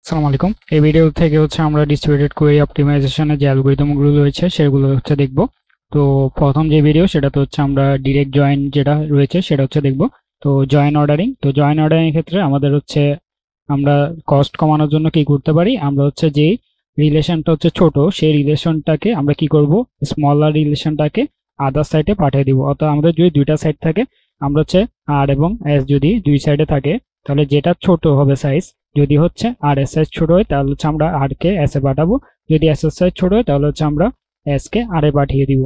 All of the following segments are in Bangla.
আসসালামু আলাইকুম। এই ভিডিও থেকে আমরা ডিস্ট্রিবিউটেড কোয়েরি অপটিমাইজেশনের যে অ্যালগরিদমগুলো রয়েছে সেগুলো দেখব। তো প্রথম যে ভিডিও সেটাতে আমরা ডিরেক্ট জয়েন যেটা রয়েছে সেটা দেখব। তো জয়েন অর্ডারিং, জয়েন অর্ডারিং এর ক্ষেত্রে আমাদের আমরা কস্ট কমানোর জন্য কি করতে পারি, আমরা যে রিলেশনটা ছোট সেই রিলেশনটাকে আমরা কি করব, স্মলার রিলেশনটাকে আদার সাইডে পাঠিয়ে দিব। অর্থাৎ আমাদের যদি দুইটা সাইড থাকে, আমরা আর এবং এস যদি দুই সাইডে থাকে, তাহলে যেটা ছোট হবে সাইজ, যদি আর এস সাইজ ছোট হয় তাহলে আমরা আর কে এস এ পাঠাবো, যদি এস এর সাইজ ছোট হয় তাহলে আমরা এস কে আর এ পাঠিয়ে দিব।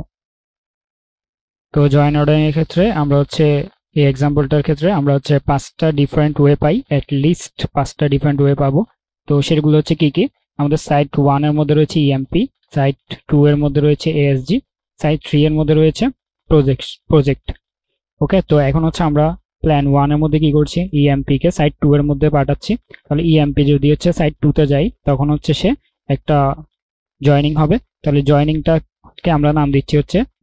তো জয়েন অর্ডারিং এর ক্ষেত্রে আমরা এই এক্সাম্পলটার ক্ষেত্রে আমরা পাঁচটা ডিফারেন্ট ওয়ে পাই, লিস্ট পাঁচটা ডিফারেন্ট ওয়ে পাবো। তো সেগুলো কি কি, আমাদের সাইট 1 এর মধ্যে রয়েছে ইএমপি, সাইট 2 এর মধ্যে রয়েছে এএসজি, সাইট 3 এর মধ্যে রয়েছে প্রজেক্ট। ওকে, তো এখন আমরা প্ল্যান 1 এর মধ্যে কি করছি, ইএমপি কে সাইট 2 এর মধ্যে পাঠাচ্ছি। তাহলে ইএমপি যদি সাইট 2 তে যায় তখন সে একটা জয়েনিং হবে। তাহলে জয়েনিংটাকে আমরা নাম দিচ্ছি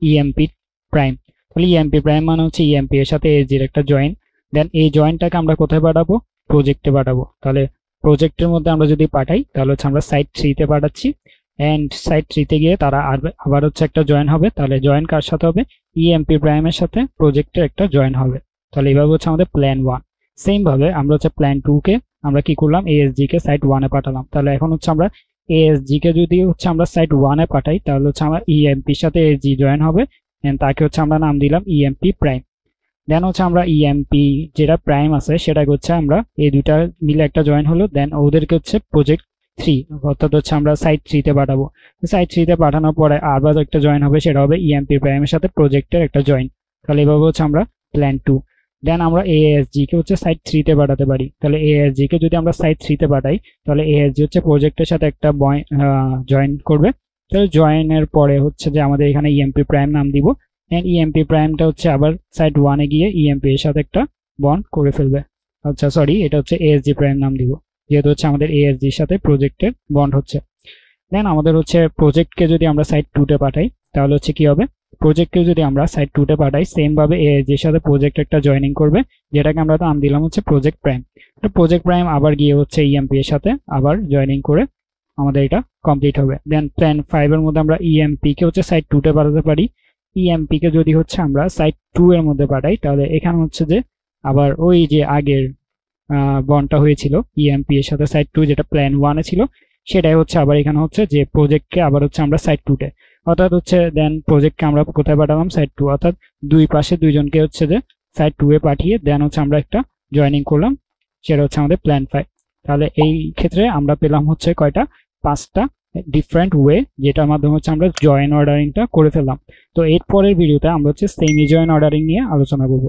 ইএমপি প্রাইম। তাহলে ইএমপি প্রাইম মানে ইএমপি এর সাথে এসজির একটা জয়েন। দেন এই জয়েনটাকে আমরা কোথায় পাঠাবো, প্রজেক্টে পাঠাবো। তাহলে প্রজেক্টের মধ্যে আমরা যদি পাঠাই তাহলে আমরা সাইট 3 তে পাঠাচ্ছি, এন্ড সাইট 3 তে গিয়ে তারা আবার একটা জয়েন হবে। তাহলে জয়েন কার সাথে হবে, ইএমপি প্রাইমের সাথে প্রজেক্টের একটা জয়েন হবে। তাহলে এইভাবে আমাদের প্ল্যান 1। সেম ভাবে আমরা প্ল্যান 2 কে আমরা কি করলাম, এএসজি কে সাইট 1 এ পাঠালাম। তাহলে এখন আমরা এএসজি কে যদি আমরা সাইট 1 এ পাঠাই তাহলে আমরা ইএমপি এর সাথে এএসজি জয়েন হবে, এন্ড তাকে আমরা নাম দিলাম ইএমপি প্রাইম। দেন আমরা ইএমপি যেটা প্রাইম আছে সেটাকে আমরা এই দুইটা মিলে একটা জয়েন হলো, দেন ওদেরকে প্রজেক্ট 3 অর্থাৎ আমরা সাইট 3 তে পাঠাবো। সাইট 3 তে পাঠানোর পরে আবার একটা জয়েন হবে, সেটা হবে ইএমপি প্রাইমের সাথে প্রজেক্টের একটা জয়েন। তাহলে এভাবে আমরা প্ল্যান 2। দেন আমরা এএসজি কে সাইট 3 তে পাঠাতে পারি। তাহলে এএসজি কে যদি আমরা সাইট 3 তে পাঠাই তাহলে এএসজি প্রজেক্টের সাথে একটা জয়েন করবে। তাহলে জয়েনের পরে যে আমাদের এখানে ইএমপি প্রাইম নাম দিব, এন্ড ইএমপি প্রাইমটা আবার সাইট 1 এ গিয়ে ইএমপি এর সাথে একটা বন্ড করে ফেলবে। আচ্ছা সরি, এটা এএসজি প্রাইম নাম দিব, যেহেতু আমাদের এএসজি এর সাথে প্রজেক্টের বন্ড হচ্ছে। দেন আমাদের প্রজেক্টকে যদি আমরা সাইট 2 তে পাঠাই তাহলে কি হবে, প্রজেক্টকে যদি আমরা সাইট 2 তে পাঠাই সেম ভাবে এএসজি এর সাথে প্রজেক্ট একটা জয়েনিং করবে, যেটাকে আমরা নাম দিলাম প্রজেক্ট প্রাইম। তো প্রজেক্ট প্রাইম আবার গিয়ে ইএমপি এর সাথে আবার জয়েনিং করে আমাদের এটা কমপ্লিট হবে। দেন প্ল্যান 5 এর মধ্যে আমরা ইএমপি কে সাইট 2 তে পাঠাতে পারি। ইএমপি কে যদি আমরা সাইট 2 এর মধ্যে পাঠাই তাহলে এখানে যে আবার ওই যে আগের বন্ডটা হয়েছিল ইএমপি এর সাথে সাইট 2 যেটা প্ল্যান 1 এ ছিল, সেটাই আবার এখানে যে প্রজেক্টকে আবার আমরা সাইট 2 তে, অর্থাৎ দেন প্রজেক্টকে আমরা কোথায় পাঠালাম, সাইট 2। অর্থাৎ দুই পাশে দুইজনকে যে সাইট 2 এ পাঠিয়ে দেন আমরা একটা জয়েনিং করলাম, সেটা আমাদের প্ল্যান 5। তাহলে এই ক্ষেত্রে আমরা পেলাম কয়টা, 5টা ডিফারেন্ট ওয়ে, যেটার মাধ্যমে আমরা জয়েন অর্ডারিংটা করে ফেললাম। তো এর পরের ভিডিওতে আমরা সেমি জয়েন অর্ডারিং নিয়ে আলোচনা করব।